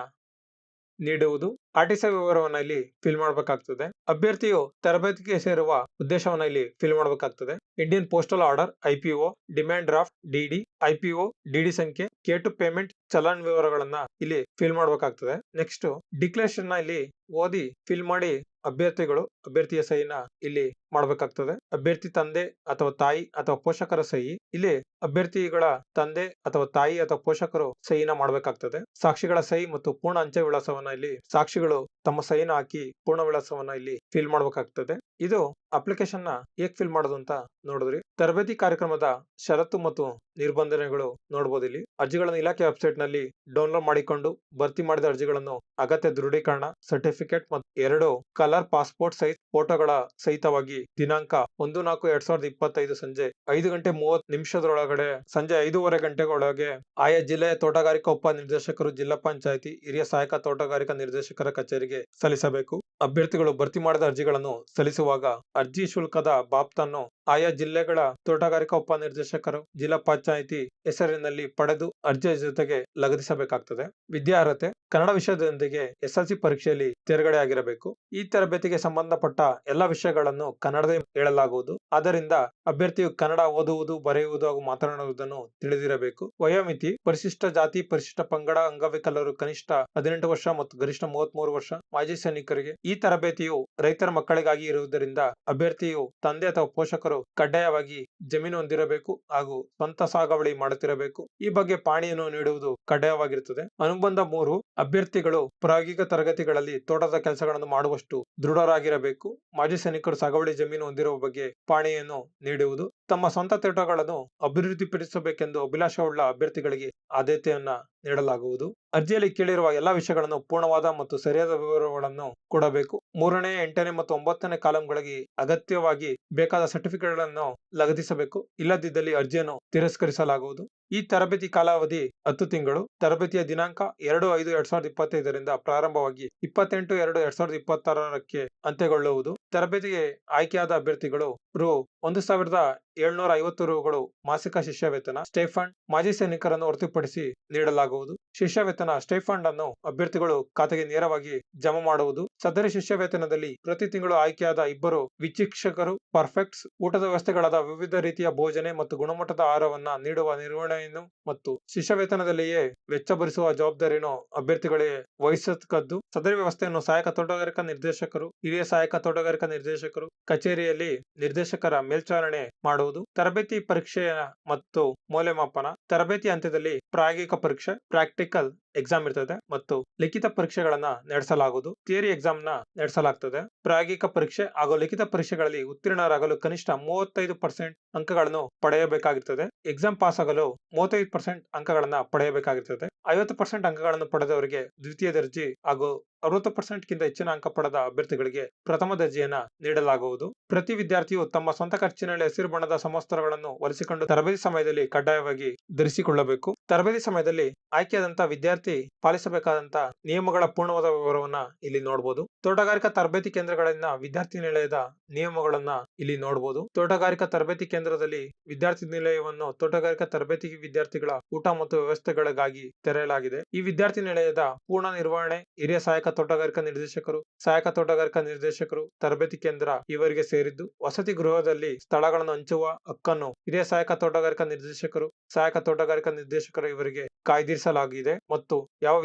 ನೀಡುವುದು. RTC ವಿವರವನ್ನ ಇಲ್ಲಿ ಫಿಲ್ ಮಾಡಬೇಕಾಗ್ತದೆ. ಅಭ್ಯರ್ಥಿಯು ತರಬೇತಿಗೆ ಸೇರುವ ಉದ್ದೇಶವನ್ನ ಇಲ್ಲಿ ಫಿಲ್ ಮಾಡಬೇಕಾಗ್ತದೆ. Indian postal order, IPO, demand draft, DD, IPO, DD ಸಂಖ್ಯೆ, K2 ಪೇಮೆಂಟ್, ಚಲನ್ ವಿವರಗಳನ್ನ ಇಲ್ಲಿ ಫಿಲ್ ಮಾಡಬೇಕಾಗ್ತದೆ. ನೆಕ್ಸ್ಟ್ ಡಿಕ್ಲೇರೇಷನ್ ನ ಇಲ್ಲಿ ಓದಿ ಫಿಲ್ ಮಾಡಿ ಅಭ್ಯರ್ಥಿಯ ಸಹಿನ ಇಲ್ಲಿ ಮಾಡಬೇಕಾಗ್ತದೆ. ಅಭ್ಯರ್ಥಿ ತಂದೆ ಅಥವಾ ತಾಯಿ ಅಥವಾ ಪೋಷಕರ ಸಹಿ. ಇಲ್ಲಿ ಅಭ್ಯರ್ಥಿಗಳ ತಂದೆ ಅಥವಾ ತಾಯಿ ಅಥವಾ ಪೋಷಕರು ಸಹಿನ ಮಾಡಬೇಕಾಗ್ತದೆ. ಸಾಕ್ಷಿಗಳ ಸಹಿ ಮತ್ತು ಪೂರ್ಣ ಅಂಚೆ ವಿಳಾಸವನ್ನ ಇಲ್ಲಿ ಸಾಕ್ಷಿಗಳು ತಮ್ಮ ಸಹಿನ ಹಾಕಿ ಪೂರ್ಣ ವಿಳಾಸವನ್ನ ಇಲ್ಲಿ ಫಿಲ್ ಮಾಡಬೇಕಾಗ್ತದೆ. ಇದು ಅಪ್ಲಿಕೇಶನ್ ನ ಹೇಗ್ ಫಿಲ್ ಮಾಡೋದು ಅಂತ ನೋಡಿದ್ರಿ. ತರಬೇತಿ ಕಾರ್ಯಕ್ರಮದ ಷರತ್ತು ಮತ್ತು ನಿರ್ಬಂಧನೆಗಳು ನೋಡಬಹುದು ಇಲ್ಲಿ. ಅರ್ಜಿಗಳನ್ನು ಇಲಾಖೆ ವೆಬ್ಸೈಟ್ ನಲ್ಲಿ ಡೌನ್ಲೋಡ್ ಮಾಡಿಕೊಂಡು ಭರ್ತಿ ಮಾಡಿದ ಅರ್ಜಿಗಳನ್ನು ಅಗತ್ಯ ದೃಢೀಕರಣ, ಸರ್ಟಿಫಿಕೇಟ್ ಮತ್ತು 2 ಕಲರ್ ಪಾಸ್ಪೋರ್ಟ್ ಸೈಜ್ ಫೋಟೋಗಳ ಸಹಿತವಾಗಿ ದಿನಾಂಕ 1/4/2025 ಸಂಜೆ 5:30 ಸಂಜೆ 5:15 ಗಂಟೆಗಳೊಳಗೆ ಆಯಾ ಜಿಲ್ಲೆಯ ತೋಟಗಾರಿಕಾ ಉಪ ನಿರ್ದೇಶಕರು, ಜಿಲ್ಲಾ ಪಂಚಾಯಿತಿ ಹಿರಿಯ ಸಹಾಯಕ ತೋಟಗಾರಿಕಾ ನಿರ್ದೇಶಕರ ಕಚೇರಿಗೆ ಸಲ್ಲಿಸಬೇಕು. ಅಭ್ಯರ್ಥಿಗಳು ಭರ್ತಿ ಮಾಡಿದ ಅರ್ಜಿಗಳನ್ನು ಸಲ್ಲಿಸುವಾಗ ಅರ್ಜಿ ಶುಲ್ಕದ ಬಾಬ್ತನ್ನು ಆಯಾ ಜಿಲ್ಲೆಗಳ ತೋಟಗಾರಿಕಾ ಉಪ ನಿರ್ದೇಶಕರು, ಜಿಲ್ಲಾ ಪಂಚಾಯಿತಿ ಹೆಸರಿನಲ್ಲಿ ಪಡೆದು ಅರ್ಜಿಯ ಜೊತೆಗೆ ಲಗತ್ತಿಸಬೇಕಾಗ್ತದೆ. ವಿದ್ಯಾರ್ಹತೆ: ಕನ್ನಡ ವಿಷಯದೊಂದಿಗೆ SLC ಪರೀಕ್ಷೆಯಲ್ಲಿ ತೇರ್ಗಡೆ ಆಗಿರಬೇಕು. ಈ ತರಬೇತಿಗೆ ಸಂಬಂಧಪಟ್ಟ ಎಲ್ಲಾ ವಿಷಯಗಳನ್ನು ಕನ್ನಡದಲ್ಲಿ ಹೇಳಲಾಗುವುದು. ಆದ್ದರಿಂದ ಅಭ್ಯರ್ಥಿಯು ಕನ್ನಡ ಓದುವುದು, ಬರೆಯುವುದು ಹಾಗೂ ಮಾತನಾಡುವುದನ್ನು ತಿಳಿದಿರಬೇಕು. ವಯೋಮಿತಿ: ಪರಿಶಿಷ್ಟ ಜಾತಿ, ಪರಿಶಿಷ್ಟ ಪಂಗಡ, ಅಂಗವಿಕಲರು ಕನಿಷ್ಠ 18 ವರ್ಷ ಮತ್ತು ಗರಿಷ್ಠ 33 ವರ್ಷ. ಮಾಜಿ ಸೈನಿಕರಿಗೆ. ಈ ತರಬೇತಿಯು ರೈತರ ಮಕ್ಕಳಿಗಾಗಿ ಇರುವುದರಿಂದ ಅಭ್ಯರ್ಥಿಯು ತಂದೆ ಅಥವಾ ಪೋಷಕರು ಕಡ್ಡಾಯವಾಗಿ ಜಮೀನು ಹೊಂದಿರಬೇಕು ಹಾಗೂ ಸ್ವಂತ ಸಾಗುವಳಿ ಮಾಡುತ್ತಿರಬೇಕು. ಈ ಬಗ್ಗೆ ಪಾಣಿಯನ್ನು ನೀಡುವುದು ಕಡ್ಡಾಯವಾಗಿರುತ್ತದೆ. ಅನುಬಂಧ 3: ಅಭ್ಯರ್ಥಿಗಳು ಪ್ರಾಯೋಗಿಕ ತರಗತಿಗಳಲ್ಲಿ ತೋಟದ ಕೆಲಸಗಳನ್ನು ಮಾಡುವಷ್ಟು ದೃಢರಾಗಿರಬೇಕು. ಮಾಜಿ ಸೈನಿಕರು ಸಾಗುವಳಿ ಜಮೀನು ಹೊಂದಿರುವ ಬಗ್ಗೆ ಪಾಣಿಯನ್ನು ನೀಡುವುದು. ತಮ್ಮ ಸ್ವಂತ ತೋಟಗಳನ್ನು ಅಭಿವೃದ್ಧಿಪಡಿಸಬೇಕೆಂದು ಅಭಿಲಾಷವುಳ್ಳ ಅಭ್ಯರ್ಥಿಗಳಿಗೆ ಆದ್ಯತೆಯನ್ನ ನೀಡಲಾಗುವುದು. ಅರ್ಜಿಯಲ್ಲಿ ಕೇಳಿರುವ ಎಲ್ಲಾ ವಿಷಯಗಳನ್ನು ಪೂರ್ಣವಾದ ಮತ್ತು ಸರಿಯಾದ ವಿವರಗಳನ್ನು ಕೊಡಬೇಕು. 3ನೇ, 8ನೇ ಮತ್ತು 9ನೇ ಕಾಲಂಗಳಿಗೆ ಅಗತ್ಯವಾಗಿ ಬೇಕಾದ ಸರ್ಟಿಫಿಕೇಟ್ಗಳನ್ನು ಲಗತ್ತಿಸಬೇಕು. ಇಲ್ಲದಿದ್ದಲ್ಲಿ ಅರ್ಜಿಯನ್ನು ತಿರಸ್ಕರಿಸಲಾಗುವುದು. ಈ ತರಬೇತಿ ಕಾಲಾವಧಿ 10 ತಿಂಗಳು. ತರಬೇತಿಯ ದಿನಾಂಕ 2/5/2025 ಪ್ರಾರಂಭವಾಗಿ 28/2/2026 ಅಂತ್ಯಗೊಳ್ಳುವುದು. ತರಬೇತಿಗೆ ಆಯ್ಕೆಯಾದ ಅಭ್ಯರ್ಥಿಗಳು ₹1,750 ಮಾಸಿಕ ಶಿಷ್ಯ ವೇತನ, ಸ್ಟೈಫಂಡ್ ಮಾಜಿ ಸೈನಿಕರನ್ನು ಹೊರತುಪಡಿಸಿ ನೀಡಲಾಗುವುದು. ಶಿಷ್ಯ ವೇತನ ಸ್ಟೈಫಂಡ್ ಅನ್ನು ಅಭ್ಯರ್ಥಿಗಳು ಖಾತೆಗೆ ನೇರವಾಗಿ ಜಮಾ ಮಾಡುವುದು. ಸದರಿ ಶಿಷ್ಯ ವೇತನದಲ್ಲಿ ಪ್ರತಿ ತಿಂಗಳು ಆಯ್ಕೆಯಾದ 2 ವೀಕ್ಷಕರು ಪರ್ಫೆಕ್ಟ್ಸ್ ಊಟದ ವ್ಯವಸ್ಥೆಗಳಾದ ವಿವಿಧ ರೀತಿಯ ಭೋಜನೆ ಮತ್ತು ಗುಣಮಟ್ಟದ ಆಹಾರವನ್ನ ನೀಡುವ ನಿರ್ವಹಣೆಯನ್ನು ಮತ್ತು ಶಿಷ್ಯ ವೇತನದಲ್ಲಿಯೇ ವೆಚ್ಚ ಭರಿಸುವ ಜವಾಬ್ದಾರಿಯನ್ನು ಅಭ್ಯರ್ಥಿಗಳೇ ವಹಿಸತಕ್ಕದ್ದು. ಸದರಿ ವ್ಯವಸ್ಥೆಯನ್ನು ಸಹಾಯಕ ತೋಟಗಾರಿಕಾ ನಿರ್ದೇಶಕರು, ಹಿರಿಯ ಸಹಾಯಕ ತೋಟಗಾರಿಕಾ ನಿರ್ದೇಶಕರು ಕಚೇರಿಯಲ್ಲಿ ನಿರ್ದೇಶಕರ ಮೇಲ್ಚಾರಣೆ ಮಾಡುವುದು. ತರಬೇತಿ ಪರೀಕ್ಷೆಯ ಮತ್ತು ಮೌಲ್ಯಮಾಪನ: ತರಬೇತಿ ಹಂತದಲ್ಲಿ ಪ್ರಾಯೋಗಿಕ ಪರೀಕ್ಷೆ, ಪ್ರಾಕ್ಟಿಕಲ್ ಎಕ್ಸಾಮ್ ಇರ್ತದೆ ಮತ್ತು ಲಿಖಿತ ಪರೀಕ್ಷೆಗಳನ್ನ ನಡೆಸಲಾಗುವುದು. ಥಿಯರಿ ಎಕ್ಸಾಮ್ ನ ನಡೆಸಲಾಗ್ತದೆ. ಪ್ರಾಯೋಗಿಕ ಪರೀಕ್ಷೆ ಹಾಗೂ ಲಿಖಿತ ಪರೀಕ್ಷೆಗಳಲ್ಲಿ ಉತ್ತೀರ್ಣರಾಗಲು ಕನಿಷ್ಠ 35% ಅಂಕಗಳನ್ನು ಪಡೆಯಬೇಕಾಗಿರ್ತದೆ. ಎಕ್ಸಾಮ್ ಪಾಸ್ ಆಗಲು 35% ಅಂಕಗಳನ್ನ ಪಡೆಯಬೇಕಾಗಿರ್ತದೆ. 50% ಅಂಕಗಳನ್ನು ಪಡೆದವರಿಗೆ ದ್ವಿತೀಯ ದರ್ಜೆ ಹಾಗೂ 60% ಗಿಂತ ಹೆಚ್ಚಿನ ಅಂಕ ಪಡೆದ ಅಭ್ಯರ್ಥಿಗಳಿಗೆ ಪ್ರಥಮ ದರ್ಜೆಯನ್ನ ನೀಡಲಾಗುವುದು. ಪ್ರತಿ ವಿದ್ಯಾರ್ಥಿಯು ತಮ್ಮ ಸ್ವಂತ ಖರ್ಚಿನಲ್ಲಿ ಹಸಿರು ಬಣ್ಣದ ಸಮವಸ್ತ್ರಗಳನ್ನು ಹೊಲಿಸಿಕೊಂಡು ತರಬೇತಿ ಸಮಯದಲ್ಲಿ ಕಡ್ಡಾಯವಾಗಿ ಧರಿಸಿಕೊಳ್ಳಬೇಕು. ತರಬೇತಿ ಸಮಯದಲ್ಲಿ ಆಯ್ಕೆಯಾದಂತಹ ವಿದ್ಯಾರ್ಥಿ ಪಾಲಿಸಬೇಕಾದಂತಹ ನಿಯಮಗಳ ಪೂರ್ಣವಾದ ವಿವರವನ್ನ ಇಲ್ಲಿ ನೋಡಬಹುದು. ತೋಟಗಾರಿಕಾ ತರಬೇತಿ ಕೇಂದ್ರಗಳಲ್ಲಿನ ವಿದ್ಯಾರ್ಥಿ ನಿಲಯದ ನಿಯಮಗಳನ್ನ ಇಲ್ಲಿ ನೋಡಬಹುದು. ತೋಟಗಾರಿಕಾ ತರಬೇತಿ ಕೇಂದ್ರದಲ್ಲಿ ವಿದ್ಯಾರ್ಥಿ ನಿಲಯವನ್ನು ತೋಟಗಾರಿಕಾ ತರಬೇತಿ ವಿದ್ಯಾರ್ಥಿಗಳ ಊಟ ಮತ್ತು ವ್ಯವಸ್ಥೆಗಳಿಗಾಗಿ ತೆರೆಯಲಾಗಿದೆ. ಈ ವಿದ್ಯಾರ್ಥಿ ನಿಲಯದ ಪೂರ್ಣ ನಿರ್ವಹಣೆ ಹಿರಿಯ ಸಹಾಯಕ ತೋಟಗಾರಿಕಾ ನಿರ್ದೇಶಕರು, ಸಹಾಯಕ ತೋಟಗಾರಿಕಾ ನಿರ್ದೇಶಕರು, ತರಬೇತಿ ಕೇಂದ್ರ ಇವರಿಗೆ ಸೇರಿದ್ದು, ವಸತಿ ಗೃಹದಲ್ಲಿ ಸ್ಥಳಗಳನ್ನು ಹಂಚುವ ಹಕ್ಕನ್ನು ಹಿರಿಯ ಸಹಾಯಕ ತೋಟಗಾರಿಕಾ ನಿರ್ದೇಶಕರು, ಸಹಾಯಕ ತೋಟಗಾರಿಕಾ ನಿರ್ದೇಶಕರು ಇವರಿಗೆ ಕಾಯ್ದಿರಿಸಲಾಗಿದೆ ಮತ್ತು ಯಾವ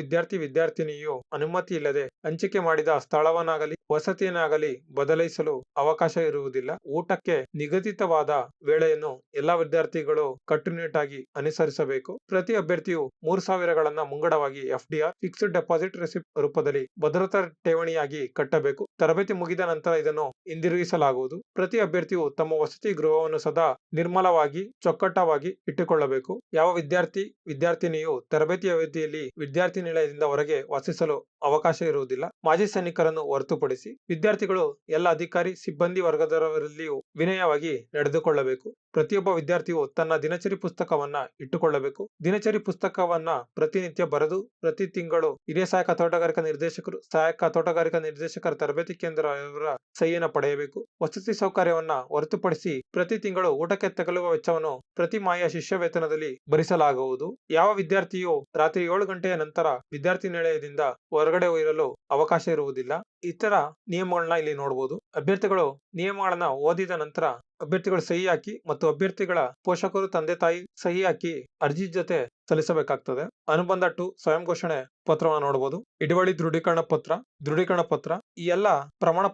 ವಿದ್ಯಾರ್ಥಿನಿಯು ಅನುಮತಿ ಇಲ್ಲದೆ ಹಂಚಿಕೆ ಮಾಡಿದ ಸ್ಥಳವನ್ನಾಗಲಿ ವಸತಿಯನ್ನಾಗಲಿ ಬದಲಾಯಿಸಲು ಅವಕಾಶ ಇರುವುದಿಲ್ಲ. ಊಟಕ್ಕೆ ನಿಗದಿತವಾದ ವೇಳೆಯನ್ನು ಎಲ್ಲಾ ವಿದ್ಯಾರ್ಥಿಗಳು ಕಟ್ಟುನಿಟ್ಟಾಗಿ ಅನುಸರಿಸಬೇಕು. ಪ್ರತಿ ಅಭ್ಯರ್ಥಿಯು 3,000ಗಳನ್ನ ಮುಂಗಡವಾಗಿ FDR ಫಿಕ್ಸ್ಡ್ ಡೆಪಾಸಿಟ್ ರೆಸಿಪ್ಟ್ ರೂಪದಲ್ಲಿ ಭದ್ರತಾ ಠೇವಣಿಯಾಗಿ ಕಟ್ಟಬೇಕು. ತರಬೇತಿ ಮುಗಿದ ನಂತರ ಇದನ್ನು ಹಿಂದಿರುಗಿಸಲಾಗುವುದು. ಪ್ರತಿ ಅಭ್ಯರ್ಥಿಯು ತಮ್ಮ ವಸತಿ ಗೃಹವನ್ನು ಸದಾ ನಿರ್ಮಲವಾಗಿ ಚೊಕ್ಕಟವಾಗಿ ಇಟ್ಟುಕೊಳ್ಳಬೇಕು. ಯಾವ ವಿದ್ಯಾರ್ಥಿನಿಯು ತರಬೇತಿ ಅವಧಿಯಲ್ಲಿ ವಿದ್ಯಾರ್ಥಿ ನಿಲಯದಿಂದ ಹೊರಗೆ ವಾಸಿಸಲು ಅವಕಾಶ ಇರುವುದಿಲ್ಲ. ಮಾಜಿ ಸೈನಿಕರನ್ನು ಹೊರತುಪಡಿಸಿ ವಿದ್ಯಾರ್ಥಿಗಳು ಎಲ್ಲ ಅಧಿಕಾರಿ ಸಿಬ್ಬಂದಿ ವರ್ಗದವರಲ್ಲಿಯೂ ವಿನಯವಾಗಿ ನಡೆದುಕೊಳ್ಳಬೇಕು. ಪ್ರತಿಯೊಬ್ಬ ವಿದ್ಯಾರ್ಥಿಯು ತನ್ನ ದಿನಚರಿ ಪುಸ್ತಕವನ್ನ ಇಟ್ಟುಕೊಳ್ಳಬೇಕು. ದಿನಚರಿ ಪುಸ್ತಕವನ್ನ ಪ್ರತಿನಿತ್ಯ ಬರೆದು ಪ್ರತಿ ತಿಂಗಳು ಹಿರಿಯ ಸಹಾಯಕ ತೋಟಗಾರಿಕಾ ನಿರ್ದೇಶಕರು, ಸಹಾಯಕ ತೋಟಗಾರಿಕಾ ನಿರ್ದೇಶಕರ ತರಬೇತಿ ಕೇಂದ್ರ ಇವರ ಸಹಿಯನ್ನು ಪಡೆಯಬೇಕು. ವಸತಿ ಸೌಕರ್ಯವನ್ನ ಹೊರತುಪಡಿಸಿ ಪ್ರತಿ ತಿಂಗಳು ಊಟಕ್ಕೆ ತಗಲುವ ವೆಚ್ಚವನ್ನು ಪ್ರತಿ ಮಾಯ ಶಿಷ್ಯ ವೇತನದಲ್ಲಿ ಭರಿಸಲಾಗುವುದು. ಯಾವ ವಿದ್ಯಾರ್ಥಿಯು ರಾತ್ರಿ 7 ಗಂಟೆಯ ನಂತರ ವಿದ್ಯಾರ್ಥಿ ನಿಲಯದಿಂದ ಹೊರಗಡೆ ಇರಲು ಅವಕಾಶ ಇರುವುದಿಲ್ಲ. ಇತರ ನಿಯಮಗಳನ್ನ ಇಲ್ಲಿ ನೋಡಬಹುದು. ಅಭ್ಯರ್ಥಿಗಳು ನಿಯಮಗಳನ್ನ ಓದಿದ ನಂತರ ಅಭ್ಯರ್ಥಿಗಳು ಸಹಿ ಹಾಕಿ ಮತ್ತು ಅಭ್ಯರ್ಥಿಗಳ ಪೋಷಕರು, ತಂದೆ ತಾಯಿ ಸಹಿ ಹಾಕಿ ಅರ್ಜಿ ಜೊತೆ ಸಲ್ಲಿಸಬೇಕಾಗ್ತದೆ. ಅನುಬಂಧ 2 ಸ್ವಯಂ ಘೋಷಣೆ ಪತ್ರವನ್ನು ನೋಡಬಹುದು. ಹಿಡುವಳಿ ದೃಢೀಕರಣ ಪತ್ರ ಈ ಎಲ್ಲಾ ಪ್ರಮಾಣ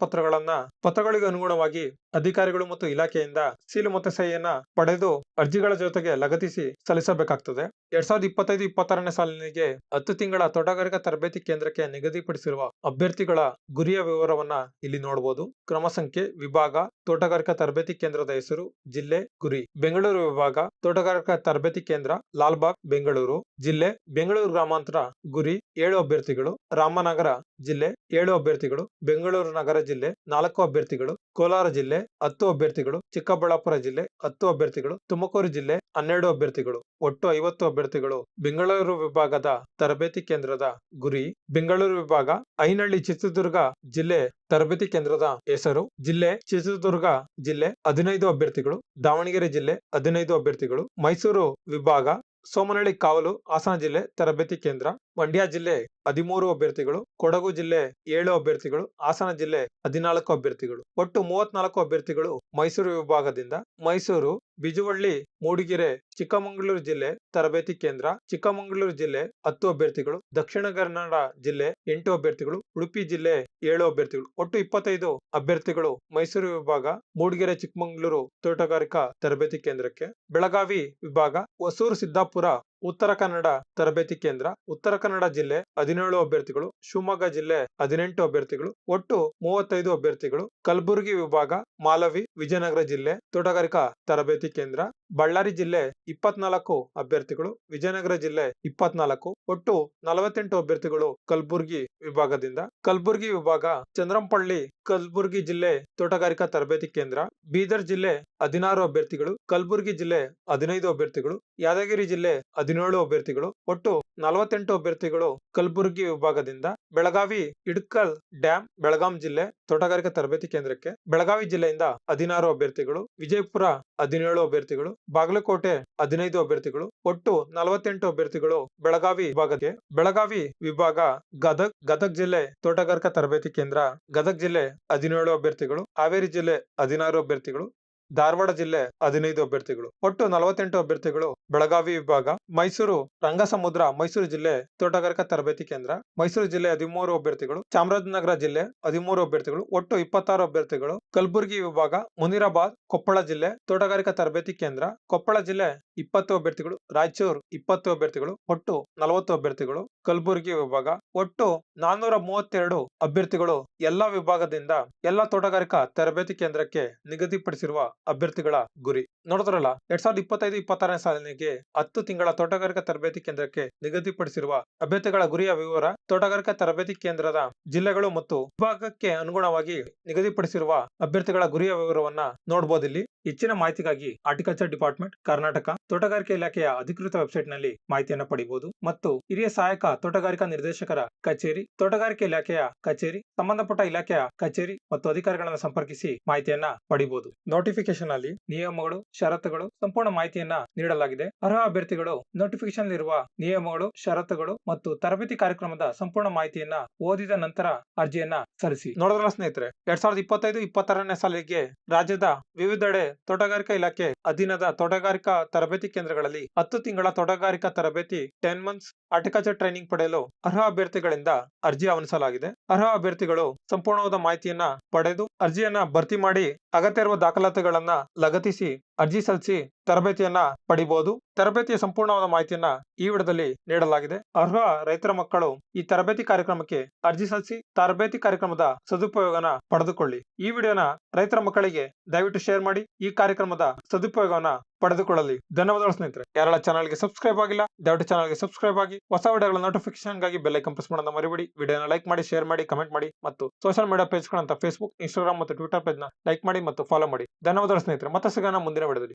ಪತ್ರಗಳಿಗೆ ಅನುಗುಣವಾಗಿ ಅಧಿಕಾರಿಗಳು ಮತ್ತು ಇಲಾಖೆಯಿಂದ ಸೀಲು ಮತ್ತು ಸಹಿಯನ್ನ ಪಡೆದು ಅರ್ಜಿಗಳ ಜೊತೆಗೆ ಲಗತ್ತಿಸಿ ಸಲ್ಲಿಸಬೇಕಾಗ್ತದೆ. 2025-26ನೇ ಸಾಲಿನಿಗೆ 10 ತಿಂಗಳ ತೋಟಗಾರಿಕಾ ತರಬೇತಿ ಕೇಂದ್ರಕ್ಕೆ ನಿಗದಿಪಡಿಸಿರುವ ಅಭ್ಯರ್ಥಿಗಳ ಗುರಿಯ ವಿವರವನ್ನ ಇಲ್ಲಿ ನೋಡಬಹುದು. ಕ್ರಮ ಸಂಖ್ಯೆ, ವಿಭಾಗ, ತೋಟಗಾರಿಕಾ ತರಬೇತಿ ಕೇಂದ್ರದ ಹೆಸರು, ಜಿಲ್ಲೆ, ಗುರಿ. ಬೆಂಗಳೂರು ವಿಭಾಗ ತೋಟಗಾರಿಕಾ ತರಬೇತಿ ಕೇಂದ್ರ, ಲಾಲ್ಬಾಗ್, ಬೆಂಗಳೂರು. ಜಿಲ್ಲೆ ಬೆಂಗಳೂರು ಗ್ರಾಮಾಂತರ. ಗುರಿ 7 ಅಭ್ಯರ್ಥಿಗಳು. ರಾಮನಗರ ಜಿಲ್ಲೆ 7 ಅಭ್ಯರ್ಥಿಗಳು. ಬೆಂಗಳೂರು ನಗರ ಜಿಲ್ಲೆ 4 ಅಭ್ಯರ್ಥಿಗಳು. ಕೋಲಾರ ಜಿಲ್ಲೆ 10 ಅಭ್ಯರ್ಥಿಗಳು. ಚಿಕ್ಕಬಳ್ಳಾಪುರ ಜಿಲ್ಲೆ 10 ಅಭ್ಯರ್ಥಿಗಳು. ತುಮಕೂರು ಜಿಲ್ಲೆ 12 ಅಭ್ಯರ್ಥಿಗಳು. ಒಟ್ಟು 50 ಅಭ್ಯರ್ಥಿಗಳು. ಬೆಂಗಳೂರು ವಿಭಾಗದ ತರಬೇತಿ ಕೇಂದ್ರದ ಗುರಿ. ಬೆಂಗಳೂರು ವಿಭಾಗ ಐನಹಳ್ಳಿ ಚಿತ್ರದುರ್ಗ ಜಿಲ್ಲೆ ತರಬೇತಿ ಕೇಂದ್ರದ ಹೆಸರು. ಜಿಲ್ಲೆ ಚಿತ್ರದುರ್ಗ ಜಿಲ್ಲೆ 15 ಅಭ್ಯರ್ಥಿಗಳು. ದಾವಣಗೆರೆ ಜಿಲ್ಲೆ 15 ಅಭ್ಯರ್ಥಿಗಳು. ಮೈಸೂರು ವಿಭಾಗ ಸೋಮನಹಳ್ಳಿ ಕಾವಲು ಹಾಸನ ಜಿಲ್ಲೆ ತರಬೇತಿ ಕೇಂದ್ರ. ಮಂಡ್ಯ ಜಿಲ್ಲೆ 13 ಅಭ್ಯರ್ಥಿಗಳು. ಕೊಡಗು ಜಿಲ್ಲೆ 7 ಅಭ್ಯರ್ಥಿಗಳು. ಹಾಸನ ಜಿಲ್ಲೆ 14 ಅಭ್ಯರ್ಥಿಗಳು. ಒಟ್ಟು 34 ಅಭ್ಯರ್ಥಿಗಳು ಮೈಸೂರು ವಿಭಾಗದಿಂದ. ಮೈಸೂರು, ಬಿಜುವಳ್ಳಿ, ಮೂಡಿಗೆರೆ, ಚಿಕ್ಕಮಗಳೂರು ಜಿಲ್ಲೆ ತರಬೇತಿ ಕೇಂದ್ರ. ಚಿಕ್ಕಮಗಳೂರು ಜಿಲ್ಲೆ 10 ಅಭ್ಯರ್ಥಿಗಳು. ದಕ್ಷಿಣ ಕನ್ನಡ ಜಿಲ್ಲೆ 8 ಅಭ್ಯರ್ಥಿಗಳು. ಉಡುಪಿ ಜಿಲ್ಲೆ 7 ಅಭ್ಯರ್ಥಿಗಳು. ಒಟ್ಟು 25 ಅಭ್ಯರ್ಥಿಗಳು ಮೈಸೂರು ವಿಭಾಗ ಮೂಡಿಗೆರೆ ಚಿಕ್ಕಮಗಳೂರು ತೋಟಗಾರಿಕಾ ತರಬೇತಿ ಕೇಂದ್ರಕ್ಕೆ. ಬೆಳಗಾವಿ ವಿಭಾಗ ಹೊಸೂರು ಸಿದ್ದಾಪುರ ಉತ್ತರ ಕನ್ನಡ ತರಬೇತಿ ಕೇಂದ್ರ. ಉತ್ತರ ಕನ್ನಡ ಜಿಲ್ಲೆ 17 ಅಭ್ಯರ್ಥಿಗಳು. ಶಿವಮೊಗ್ಗ ಜಿಲ್ಲೆ 18 ಅಭ್ಯರ್ಥಿಗಳು. ಒಟ್ಟು 35 ಅಭ್ಯರ್ಥಿಗಳು. ಕಲಬುರಗಿ ವಿಭಾಗ ಮಾಲವಿ ವಿಜಯನಗರ ಜಿಲ್ಲೆ ತೋಟಗಾರಿಕಾ ತರಬೇತಿ ಕೇಂದ್ರ. ಬಳ್ಳಾರಿ ಜಿಲ್ಲೆ 24 ಅಭ್ಯರ್ಥಿಗಳು. ವಿಜಯನಗರ ಜಿಲ್ಲೆ 24. ಒಟ್ಟು 48 ಅಭ್ಯರ್ಥಿಗಳು ಕಲಬುರಗಿ ವಿಭಾಗದಿಂದ. ಕಲಬುರಗಿ ವಿಭಾಗ ಚಂದ್ರಂಪಳ್ಳಿ ಕಲಬುರಗಿ ಜಿಲ್ಲೆ ತೋಟಗಾರಿಕಾ ತರಬೇತಿ ಕೇಂದ್ರ. ಬೀದರ್ ಜಿಲ್ಲೆ 16 ಅಭ್ಯರ್ಥಿಗಳು. ಕಲಬುರಗಿ ಜಿಲ್ಲೆ 15 ಅಭ್ಯರ್ಥಿಗಳು. ಯಾದಗಿರಿ ಜಿಲ್ಲೆ 17 ಅಭ್ಯರ್ಥಿಗಳು. ಒಟ್ಟು 48 ಅಭ್ಯರ್ಥಿಗಳು ಕಲಬುರಗಿ ವಿಭಾಗದಿಂದ. ಬೆಳಗಾವಿ ಇಡ್ಕಲ್ ಡ್ಯಾಂ ಬೆಳಗಾಂ ಜಿಲ್ಲೆ ತೋಟಗಾರಿಕಾ ತರಬೇತಿ ಕೇಂದ್ರಕ್ಕೆ ಬೆಳಗಾವಿ ಜಿಲ್ಲೆಯಿಂದ 16 ಅಭ್ಯರ್ಥಿಗಳು. ವಿಜಯಪುರ 17 ಅಭ್ಯರ್ಥಿಗಳು. ಬಾಗಲಕೋಟೆ 15 ಅಭ್ಯರ್ಥಿಗಳು. ಒಟ್ಟು 48 ಅಭ್ಯರ್ಥಿಗಳು ಬೆಳಗಾವಿ ವಿಭಾಗಕ್ಕೆ. ಬೆಳಗಾವಿ ವಿಭಾಗ ಗದಗ ಜಿಲ್ಲೆ ತೋಟಗಾರಿಕಾ ತರಬೇತಿ ಕೇಂದ್ರ. ಗದಗ ಜಿಲ್ಲೆ 17 ಅಭ್ಯರ್ಥಿಗಳು. ಹಾವೇರಿ ಜಿಲ್ಲೆ 16 ಅಭ್ಯರ್ಥಿಗಳು. ಧಾರವಾಡ ಜಿಲ್ಲೆ 15 ಅಭ್ಯರ್ಥಿಗಳು. ಒಟ್ಟು 48 ಅಭ್ಯರ್ಥಿಗಳು ಬೆಳಗಾವಿ ವಿಭಾಗ. ಮೈಸೂರು ರಂಗಸಮುದ್ರ ಮೈಸೂರು ಜಿಲ್ಲೆ ತೋಟಗಾರಿಕಾ ತರಬೇತಿ ಕೇಂದ್ರ. ಮೈಸೂರು ಜಿಲ್ಲೆ 13 ಅಭ್ಯರ್ಥಿಗಳು, ಚಾಮರಾಜನಗರ ಜಿಲ್ಲೆ 13 ಅಭ್ಯರ್ಥಿಗಳು, ಒಟ್ಟು 26 ಅಭ್ಯರ್ಥಿಗಳು. ಕಲಬುರಗಿ ವಿಭಾಗ, ಮುನಿರಾಬಾದ್, ಕೊಪ್ಪಳ ಜಿಲ್ಲೆ ತೋಟಗಾರಿಕಾ ತರಬೇತಿ ಕೇಂದ್ರ. ಕೊಪ್ಪಳ ಜಿಲ್ಲೆ 20 ಅಭ್ಯರ್ಥಿಗಳು, ರಾಯಚೂರು 20 ಅಭ್ಯರ್ಥಿಗಳು, ಒಟ್ಟು 40 ಅಭ್ಯರ್ಥಿಗಳು. ಕಲಬುರಗಿ ವಿಭಾಗ ಒಟ್ಟು 432 ಅಭ್ಯರ್ಥಿಗಳು. ಎಲ್ಲಾ ವಿಭಾಗದಿಂದ ಎಲ್ಲಾ ತೋಟಗಾರಿಕಾ ತರಬೇತಿ ಕೇಂದ್ರಕ್ಕೆ ನಿಗದಿಪಡಿಸಿರುವ ಅಭ್ಯರ್ಥಿಗಳ ಗುರಿ ನೋಡಿದ್ರಲ್ಲ. 2025-26ನೇ ಸಾಲಿನಿಗೆ 10 ತಿಂಗಳ ತೋಟಗಾರಿಕಾ ತರಬೇತಿ ಕೇಂದ್ರಕ್ಕೆ ನಿಗದಿಪಡಿಸಿರುವ ಅಭ್ಯರ್ಥಿಗಳ ಗುರಿಯ ವಿವರ, ತೋಟಗಾರಿಕಾ ತರಬೇತಿ ಕೇಂದ್ರದ ಜಿಲ್ಲೆಗಳು ಮತ್ತು ವಿಭಾಗಕ್ಕೆ ಅನುಗುಣವಾಗಿ ನಿಗದಿಪಡಿಸಿರುವ ಅಭ್ಯರ್ಥಿಗಳ ಗುರಿಯ ವಿವರವನ್ನ ನೋಡಬಹುದಿಲ್ಲಿ. ಹೆಚ್ಚಿನ ಮಾಹಿತಿಗಾಗಿ ಹಾರ್ಟಿಕಲ್ಚರ್ ಡಿಪಾರ್ಟ್ಮೆಂಟ್, ಕರ್ನಾಟಕ ತೋಟಗಾರಿಕೆ ಇಲಾಖೆಯ ಅಧಿಕೃತ ವೆಬ್ಸೈಟ್ ನಲ್ಲಿ ಮಾಹಿತಿಯನ್ನು ಪಡೆಯಬಹುದು ಮತ್ತು ಹಿರಿಯ ಸಹಾಯಕ ತೋಟಗಾರಿಕಾ ನಿರ್ದೇಶಕರ ಕಚೇರಿ, ತೋಟಗಾರಿಕೆ ಇಲಾಖೆಯ ಕಚೇರಿ, ಸಂಬಂಧಪಟ್ಟ ಇಲಾಖೆಯ ಕಚೇರಿ ಮತ್ತು ಅಧಿಕಾರಿಗಳನ್ನು ಸಂಪರ್ಕಿಸಿ ಮಾಹಿತಿಯನ್ನ ಪಡೆಯಬಹುದು. ನೋಟಿಫಿಕೇಶನ್ ಅಲ್ಲಿ ನಿಯಮಗಳು, ಷರತ್ತುಗಳು, ಸಂಪೂರ್ಣ ಮಾಹಿತಿಯನ್ನ ನೀಡಲಾಗಿದೆ. ಅರ್ಹ ಅಭ್ಯರ್ಥಿಗಳು ನೋಟಿಫಿಕೇಶನ್ ಇರುವ ನಿಯಮಗಳು, ಷರತ್ತುಗಳು ಮತ್ತು ತರಬೇತಿ ಕಾರ್ಯಕ್ರಮದ ಸಂಪೂರ್ಣ ಮಾಹಿತಿಯನ್ನ ಓದಿದ ನಂತರ ಅರ್ಜಿಯನ್ನ ಸಲ್ಲಿಸಿ. ನೋಡಿದ್ರಲ್ಲ ಸ್ನೇಹಿತರೆ, 2025-26ನೇ ಸಾಲಿಗೆ ರಾಜ್ಯದ ವಿವಿಧೆಡೆ ತೋಟಗಾರಿಕಾ ಇಲಾಖೆ ಅಧೀನದ ತೋಟಗಾರಿಕಾ ತರಬೇತಿ ಕೇಂದ್ರಗಳಲ್ಲಿ 10 ತಿಂಗಳ ತೋಟಗಾರಿಕಾ ತರಬೇತಿ 10 ಮಂತ್ಸ್ ಹಾರ್ಟಿಕಲ್ಚರ್ ಟ್ರೈನಿಂಗ್ ಪಡೆಯಲು ಅರ್ಹ ಅಭ್ಯರ್ಥಿಗಳಿಂದ ಅರ್ಜಿ ಆಹ್ವಾನಿಸಲಾಗಿದೆ. ಅರ್ಹ ಅಭ್ಯರ್ಥಿಗಳು ಸಂಪೂರ್ಣವಾದ ಮಾಹಿತಿಯನ್ನ ಪಡೆದು ಅರ್ಜಿಯನ್ನ ಭರ್ತಿ ಮಾಡಿ ಅಗತ್ಯ ಇರುವ ದಾಖಲಾತಿಗಳನ್ನ ಲಗತ್ತಿಸಿ ಅರ್ಜಿ ಸಲ್ಲಿಸಿ ತರಬೇತಿಯನ್ನ ಪಡಿಬಹುದು. ತರಬೇತಿಯ ಸಂಪೂರ್ಣವಾದ ಮಾಹಿತಿಯನ್ನ ಈ ವಿಡಿಯೋದಲ್ಲಿ ನೀಡಲಾಗಿದೆ. ಅರ್ಹ ರೈತರ ಮಕ್ಕಳು ಈ ತರಬೇತಿ ಕಾರ್ಯಕ್ರಮಕ್ಕೆ ಅರ್ಜಿ ಸಲ್ಲಿಸಿ ತರಬೇತಿ ಕಾರ್ಯಕ್ರಮದ ಸದುಪಯೋಗನ ಪಡೆದುಕೊಳ್ಳಿ. ಈ ವಿಡಿಯೋನ ರೈತರ ಮಕ್ಕಳಿಗೆ ದಯವಿಟ್ಟು ಶೇರ್ ಮಾಡಿ ಈ ಕಾರ್ಯಕ್ರಮದ ಸದುಪಯೋಗವನ್ನ ಪಡೆದುಕೊಳ್ಳಲಿ. ಧನ್ಯವಾದಗಳು ಸ್ನೇಹಿತರೆ. ಯಾರೆಲ್ಲ ಚಾನಲ್ಗೆ ಸಬ್ಸ್ಕ್ರೈಬ್ ಆಗಿಲ್ಲ ದಯವಿಟ್ಟು ಚಾನಲ್ಗೆ ಸಬ್ಸ್ಕ್ರೈಬ್ ಆಗಿ, ಹೊಸ ವಿಡಿಯೋಗಳ ನೋಟಿಫಿಕೇಶನ್ಗಾಗಿ ಬೆಲ್ ಐಕಾನ್ ಪ್ರೆಸ್ ಮಾಡೋದನ್ನ ಮರಿಬೇಡಿ. ವಿಡಿಯೋನ ಲೈಕ್ ಮಾಡಿ, ಶೇರ್ ಮಾಡಿ, ಕಮೆಂಟ್ ಮಾಡಿ ಮತ್ತು ಸೋಷಿಯಲ್ ಮೀಡಿಯಾ ಪೇಜ್ಗಳಂತ ಫೇಸ್ಬುಕ್, ಇನ್ಸ್ಟಾಗ್ರಾಮ್ ಮತ್ತು ಟ್ವಿಟರ್ ಪೇಜ್ನ ಲೈಕ್ ಮಾಡಿ ಮತ್ತು ಫಾಲೋ ಮಾಡಿ. ಧನ್ಯವಾದಗಳು ಸ್ನೇಹಿತರೆ. ಮತ್ತೆ ಸಿಗೋಣ ಮುಂದಿನ ವಿಡಿಯೋದಲ್ಲಿ.